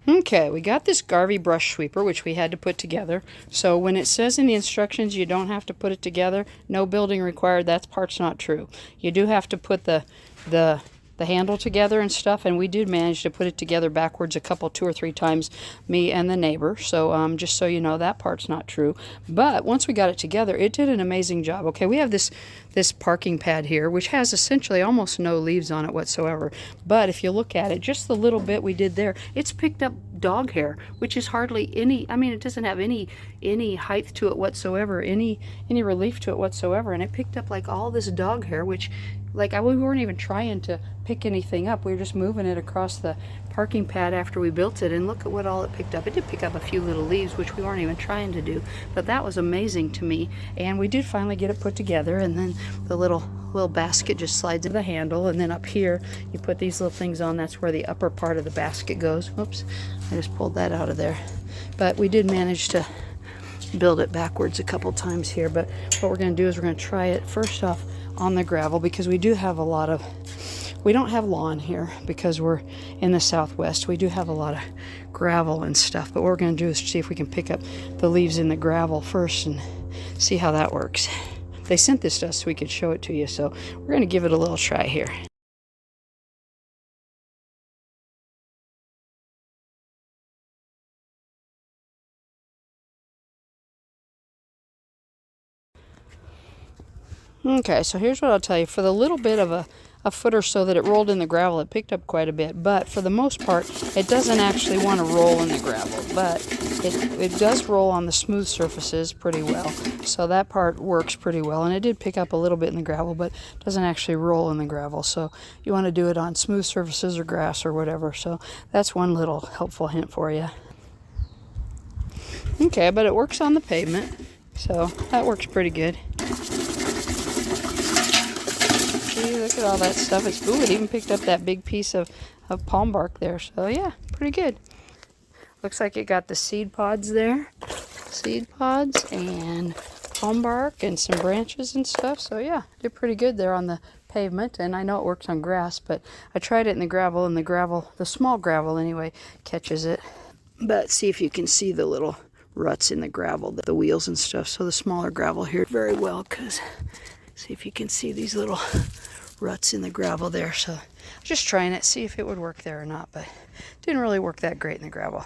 Okay, we got this Garvee brush sweeper, which we had to put together. So when it says in the instructions you don't have to put it together, no building required, that part's not true. You do have to put the handle together and stuff, and we did manage to put it together backwards a couple, 2 or 3 times, me and the neighbor. So just so you know, that part's not true. But once we got it together, it did an amazing job. Okay, we have this parking pad here, which has essentially almost no leaves on it whatsoever. But if you look at it, just the little bit we did there, it's picked up dog hair, which is hardly any, I mean, it doesn't have any height to it whatsoever, any relief to it whatsoever. And it picked up like all this dog hair, which like we weren't even trying to pick anything up. We were just moving it across the parking pad after we built it, and look at what all it picked up. It did pick up a few little leaves, which we weren't even trying to do, but that was amazing to me. And we did finally get it put together, and then the little basket just slides into the handle, and then up here you put these little things on. That's where the upper part of the basket goes. Whoops, I just pulled that out of there. But we did manage to build it backwards a couple times here. But what we're going to do is we're going to try it first off on the gravel, because we do have we don't have lawn here because we're in the Southwest. We do have a lot of gravel and stuff, but what we're going to do is see if we can pick up the leaves in the gravel first and see how that works. They sent this to us so we could show it to you, so we're going to give it a little try here. Okay, so here's what I'll tell you. For the little bit of a foot or so that it rolled in the gravel, it picked up quite a bit. But for the most part, it doesn't actually want to roll in the gravel. But it does roll on the smooth surfaces pretty well. So that part works pretty well. And it did pick up a little bit in the gravel, but doesn't actually roll in the gravel. So you want to do it on smooth surfaces or grass or whatever. So that's one little helpful hint for you. Okay, but it works on the pavement. So that works pretty good. Look at all that stuff. Ooh, it even picked up that big piece of palm bark there. So yeah, pretty good. Looks like it got the seed pods there. Seed pods and palm bark and some branches and stuff. So yeah, did pretty good there on the pavement. And I know it works on grass, but I tried it in the gravel, and the small gravel anyway, catches it. But see if you can see the little ruts in the gravel, the wheels and stuff. So the smaller gravel here very well, because see if you can see these little ruts in the gravel there. So I'm just trying it, see if it would work there or not, but it didn't really work that great in the gravel.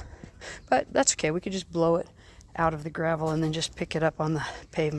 But that's okay, we could just blow it out of the gravel and then just pick it up on the pavement.